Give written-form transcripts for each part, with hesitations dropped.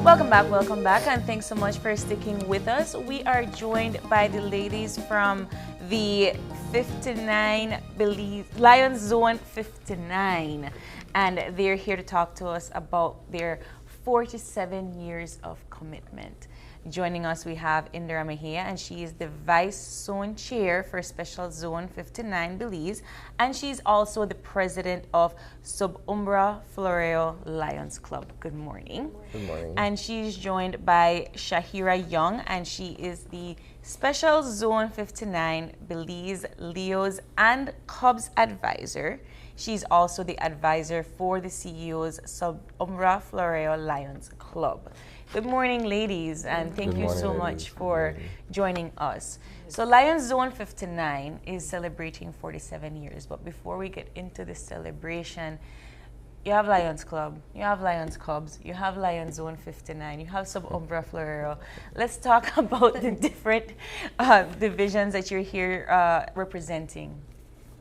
Welcome back, and thanks so much for sticking with us. We are joined by the ladies from the 59 Belize Lions Zone 59, and they're here to talk to us about their 47 years of commitment. Joining us, we have Indira Mejia, and she is the Vice Zone Chair for Special Zone 59 Belize, and she's also the President of Sub-Umbra Floreo Lions Club. Good morning. Good morning. And she's joined by Shahira Young, and she is the Special Zone 59 Belize Leos and Cubs Advisor. She's also the advisor for the CEO's Sub-Umbra Floreo Lions Club. Good morning, ladies, and thank you so much for joining us. So Lions Zone 59 is celebrating 47 years, but before we get into the celebration, you have Lions Club, you have Lions Cubs, you have Lions Zone 59, you have Sub-Umbra Florero. Let's talk about the different divisions that you're here representing.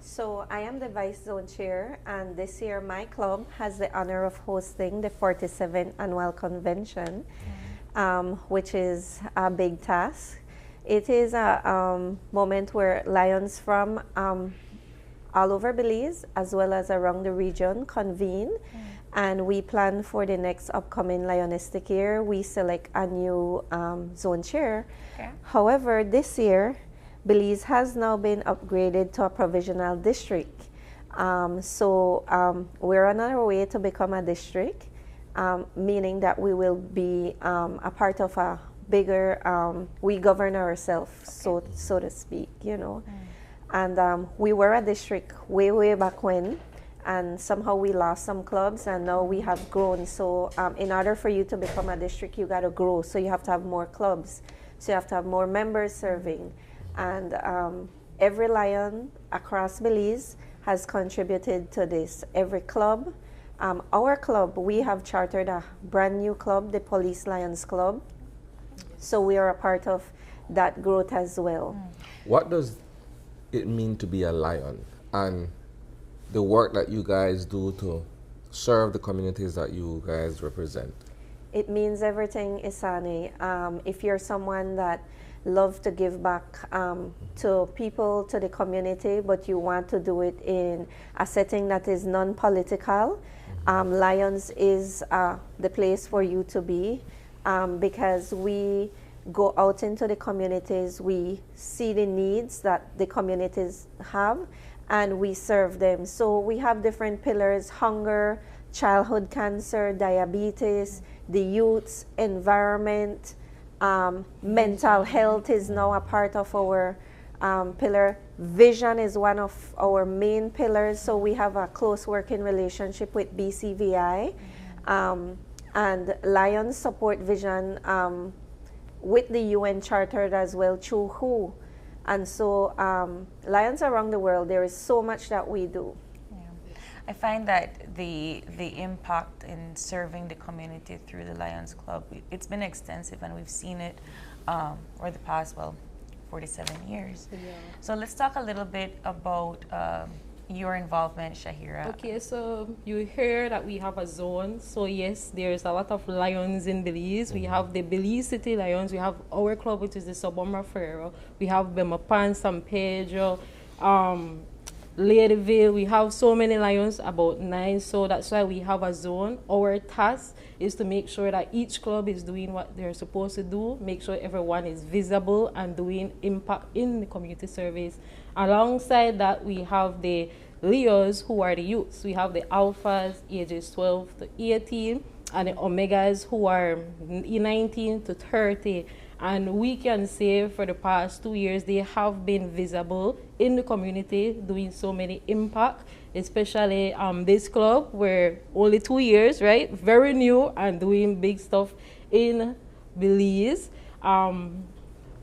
So I am the Vice Zone Chair, and this year my club has the honor of hosting the 47th Annual Convention, which is a big task. It is a moment where Lions from all over Belize, as well as around the region, convene, and we plan for the next upcoming Lionistic year. We select a new Zone Chair. Okay. However, this year, Belize has now been upgraded to a provisional district. We're on our way to become a district, meaning that we will be a part of a bigger, we govern ourselves, okay, so to speak, you know. And we were a district way back when, and somehow we lost some clubs, and now we have grown. So in order for you to become a district, you got to grow. So you have to have more clubs. So you have to have more members serving. And every Lion across Belize has contributed to this. Every club, our club, we have chartered a brand new club, the Police Lions Club. So we are a part of that growth as well. What does it mean to be a Lion, and the work that you guys do to serve the communities that you guys represent? It means everything, Isani. If you're someone that love to give back to people, to the community, but you want to do it in a setting that is non-political, Lions is the place for you to be, because we go out into the communities, we see the needs that the communities have, and we serve them. So we have different pillars: hunger, childhood cancer, diabetes, the youths, environment, mental health is now a part of our pillar. Vision is one of our main pillars, so we have a close working relationship with BCVI, and Lions support vision with the UN Charter as well through WHO. And so Lions around the world, there is so much that we do. I find that the impact in serving the community through the Lions Club, it's been extensive, and we've seen it over the past, 47 years. Yeah. So let's talk a little bit about your involvement, Shahira. Okay, so you hear that we have a zone. So yes, there's a lot of Lions in Belize. We have the Belize City Lions. We have our club, which is the Sub-Umbra Floreo. We have Bemapan, San Pedro, Ladyville. We have so many Lions, about 9, so that's why we have a zone. Our task is to make sure that each club is doing what they're supposed to do, make sure everyone is visible and doing impact in the community service. Alongside that, we have the Leos, who are the youths. We have the Alphas, ages 12 to 18, and the Omegas, who are 19 to 30. And we can say for the past 2 years, they have been visible in the community, doing so many impact, especially this club, we're only 2 years, right? Very new and doing big stuff in Belize.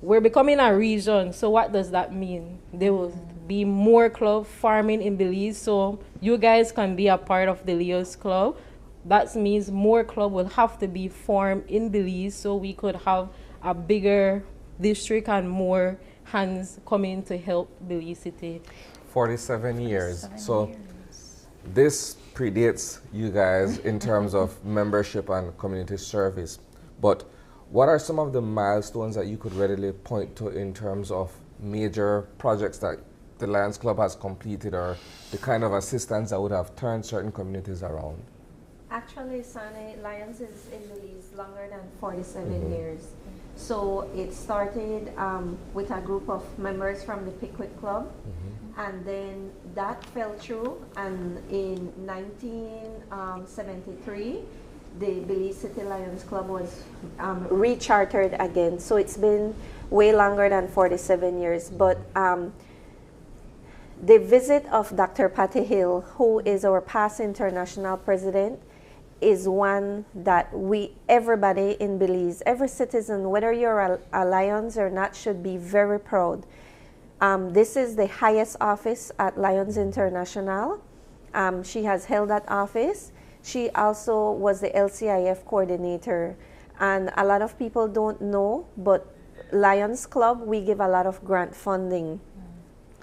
We're becoming a region, so what does that mean? There will be more club farming in Belize, so you guys can be a part of the Leos Club. That means more club will have to be formed in Belize, so we could have a bigger district and more hands coming to help Belize City. 47 years. So this predates you guys in terms of membership and community service. But what are some of the milestones that you could readily point to in terms of major projects that the Lions Club has completed, or the kind of assistance that would have turned certain communities around? Actually, Lions is in Belize longer than 47 years. So it started with a group of members from the Pickwick Club, and then that fell through, and in 1973, the Belize City Lions Club was rechartered again. So it's been way longer than 47 years. But the visit of Dr. Patty Hill, who is our past international president, is one that everybody in Belize, every citizen, whether you're a Lions or not, should be very proud. This is the highest office at Lions International. She has held that office. She also was the LCIF coordinator. And a lot of people don't know, but Lions Club, we give a lot of grant funding.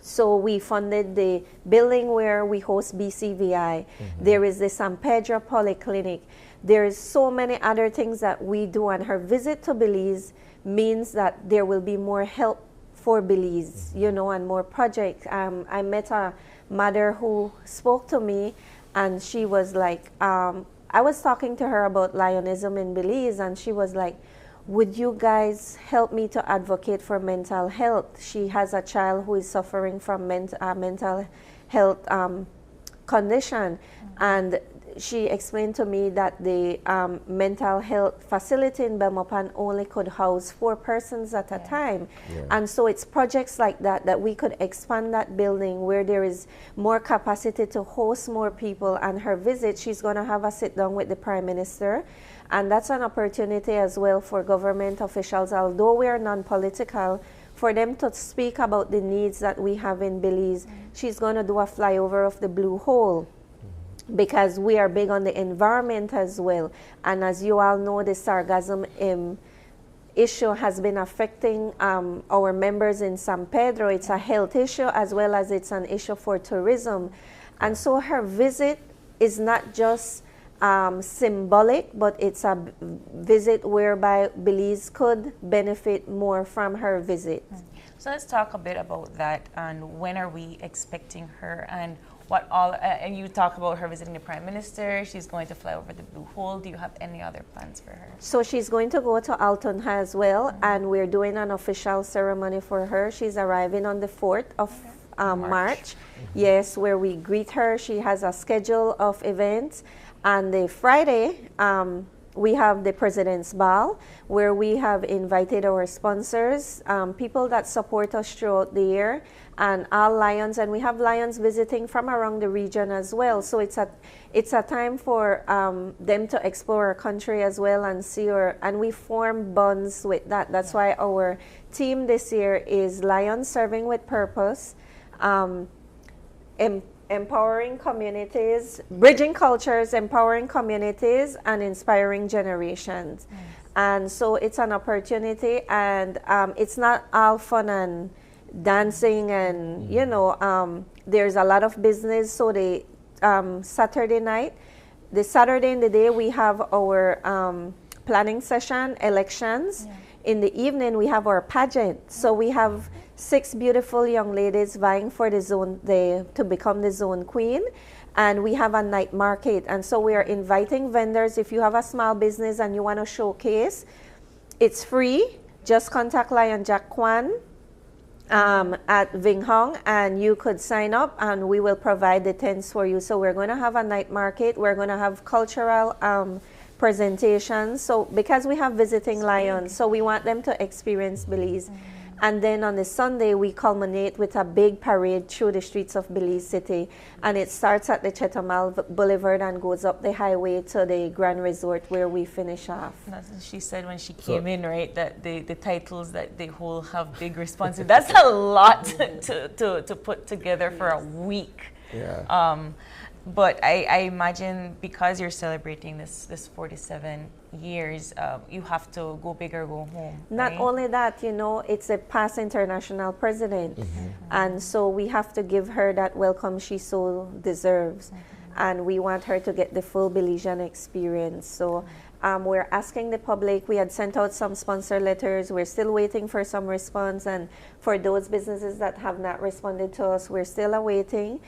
So we funded the building where we host BCVI. There is the San Pedro Polyclinic. There is so many other things that we do, and her visit to Belize means that there will be more help for Belize, you know, and more projects. I met a mother who spoke to me, and she was like, I was talking to her about Lionism in Belize, and she was like, would you guys help me to advocate for mental health? She has a child who is suffering from mental health condition. And she explained to me that the mental health facility in Belmopan only could house 4 persons at a time. And so it's projects like that that we could expand that building where there is more capacity to host more people. And her visit, she's going to have a sit down with the Prime Minister. And that's an opportunity as well for government officials, although we are non-political, for them to speak about the needs that we have in Belize. She's going to do a flyover of the Blue Hole, because we are big on the environment as well. And as you all know, the sargassum issue has been affecting our members in San Pedro. It's a health issue as well as it's an issue for tourism. And so her visit is not just symbolic, but it's a visit whereby Belize could benefit more from her visit. So let's talk a bit about that, and when are we expecting her, and what all, and you talk about her visiting the Prime Minister, she's going to fly over the Blue Hole. Do you have any other plans for her? So she's going to go to Alton as well, and we're doing an official ceremony for her. She's arriving on the 4th of March. Yes, where we greet her. She has a schedule of events. And the Friday, we have the President's Ball, where we have invited our sponsors, people that support us throughout the year, and all Lions, and we have Lions visiting from around the region as well. So it's a time for them to explore our country as well and see and we form bonds with that. That's why our theme this year is Lions Serving with Purpose, empowering communities, bridging cultures, empowering communities, and inspiring generations. And so it's an opportunity, and it's not all fun and dancing and, you know, there's a lot of business. So the Saturday night, the Saturday in the day, we have our planning session, elections. In the evening, we have our pageant. So we have 6 beautiful young ladies vying for the zone, to become the zone queen. And we have a night market. And so we are inviting vendors. If you have a small business and you want to showcase, it's free. Just contact Lion Jack Kwan at Vinh Hong, and you could sign up, and we will provide the tents for you. So we're going to have a night market. We're going to have cultural presentations. So because we have visiting Lions, so we want them to experience Belize. And then on the Sunday, we culminate with a big parade through the streets of Belize City. And it starts at the Chetumal Boulevard and goes up the highway to the Grand Resort, where we finish off. That's what she said when she came in, right? That the titles that they will have big responsibilities. That's a lot to put together for a week. Yeah. But I imagine because you're celebrating this 47 years, you have to go big or go home. Not right? only that, you know, it's a past international president. And so we have to give her that welcome she so deserves. And we want her to get the full Belizean experience. So We're asking the public. We had sent out some sponsor letters. We're still waiting for some response. And for those businesses that have not responded to us, we're still awaiting.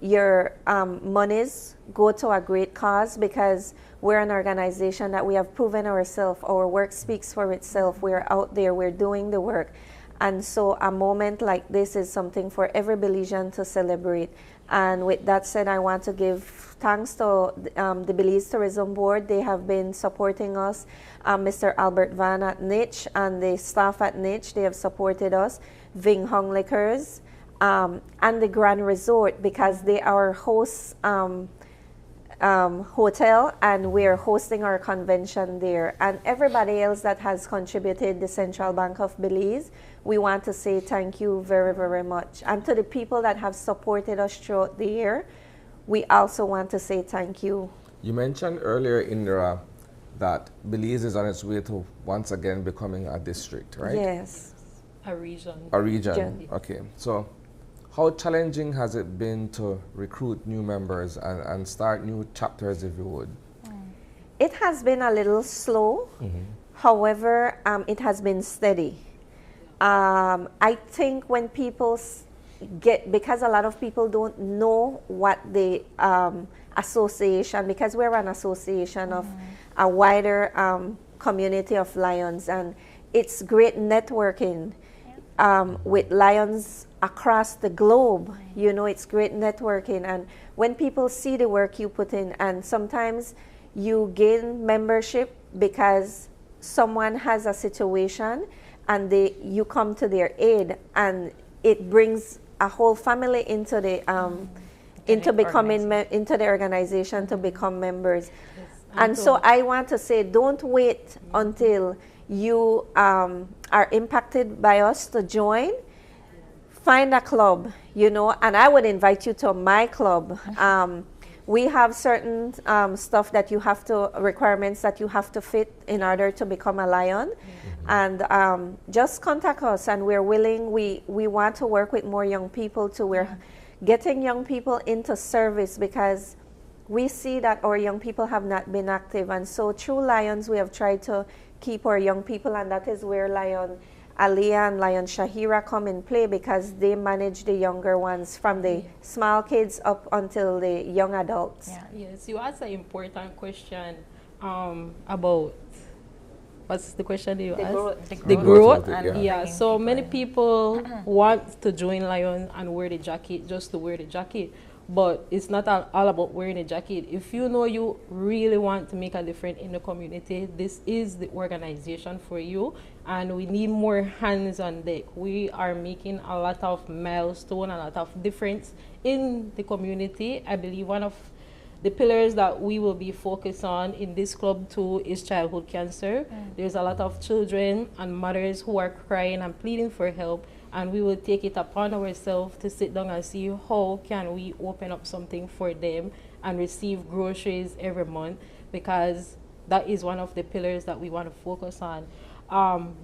Your monies go to a great cause, because we're an organization that we have proven ourselves. Our work speaks for itself. We're out there. We're doing the work. And so a moment like this is something for every Belizean to celebrate. And with that said, I want to give thanks to the Belize Tourism Board. They have been supporting us. Mr. Albert Van at Niche and the staff at Niche, they have supported us. Ving Hong Liquors and the Grand Resort, because they are hosts hotel, and we're hosting our convention there. And everybody else that has contributed, the Central Bank of Belize, we want to say thank you very, very much. And to the people that have supported us throughout the year, we also want to say thank you. You mentioned earlier, Indra, that Belize is on its way to once again becoming a district, right? Yes. A region. A region. Okay. So how challenging has it been to recruit new members and start new chapters, if you would? It has been a little slow. However, it has been steady. I think when people because a lot of people don't know what the association, because we're an association of a wider community of Lions, and it's great networking with Lions across the globe. You know, it's great networking, and when people see the work you put in, and sometimes you gain membership because someone has a situation and you come to their aid, and it brings a whole family into the into the organization to become members. And so I want to say, don't wait until you are impacted by us to join. Find a club, you know, and I would invite you to my club. We have certain stuff that you have to, requirements that you have to fit in order to become a Lion. And just contact us, and we're willing. We want to work with more young people too. We're getting young people into service, because we see that our young people have not been active. And so through Lions, we have tried to keep our young people, and that is where Lion Aliyah and Lion Shahira come in play, because they manage the younger ones from the small kids up until the young adults. Yes, you asked an important question about, what's the question that you asked? The growth. So many people want to join Lion and wear the jacket just to wear the jacket. But it's not all about wearing a jacket. If you know you really want to make a difference in the community, this is the organization for you, and we need more hands on deck. We are making a lot of milestone, a lot of difference in the community. I believe one of the pillars that we will be focused on in this club too is childhood cancer. There's a lot of children and mothers who are crying and pleading for help, and we will take it upon ourselves to sit down and see how can we open up something for them and receive groceries every month, because that is one of the pillars that we want to focus on.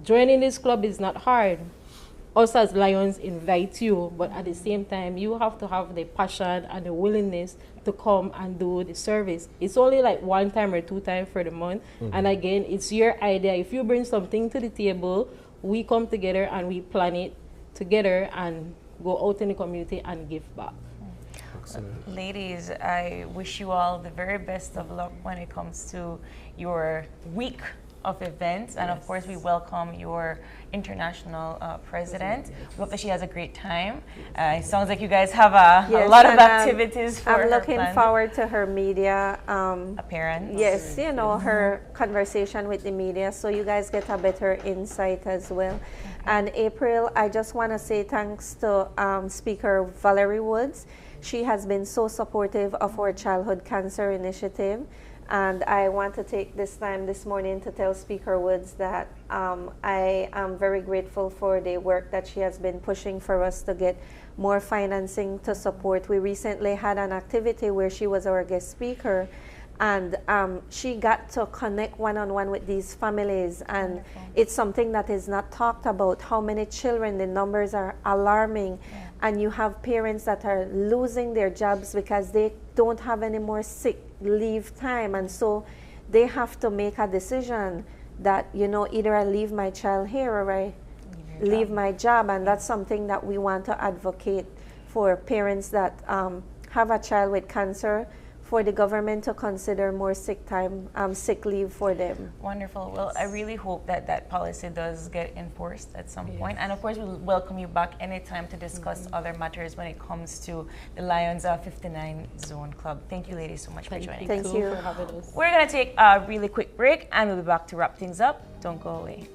Joining this club is not hard. Us as Lions invite you, but at the same time, you have to have the passion and the willingness to come and do the service. It's only like 1 time or 2 times for the month. And again, it's your idea. If you bring something to the table, we come together and we plan it together and go out in the community and give back. Ladies, I wish you all the very best of luck when it comes to your week of events, and of course we welcome your international president. We hope that she has a great time. It sounds like you guys have a lot of activities for her. I'm looking forward to her media appearance. Yes, you know, her conversation with the media, so you guys get a better insight as well. And April, I just want to say thanks to Speaker Valerie Woods. She has been so supportive of our childhood cancer initiative. And I want to take this time this morning to tell Speaker Woods that I am very grateful for the work that she has been pushing for us to get more financing to support. We recently had an activity where she was our guest speaker, and she got to connect one-on-one with these families. And it's something that is not talked about, how many children, the numbers are alarming. And you have parents that are losing their jobs because they don't have any more sick leave time. And so they have to make a decision that, you know, either I leave my child here or I leave my job. And that's something that we want to advocate for parents that have a child with cancer, for the government to consider more sick time, sick leave for them. Wonderful. Well, I really hope that that policy does get enforced at some point. And of course, we'll welcome you back anytime to discuss other matters when it comes to the Lions 59 Zone Club. Thank you, ladies, so much for joining us. Thank you for having us. We're going to take a really quick break and we'll be back to wrap things up. Don't go away.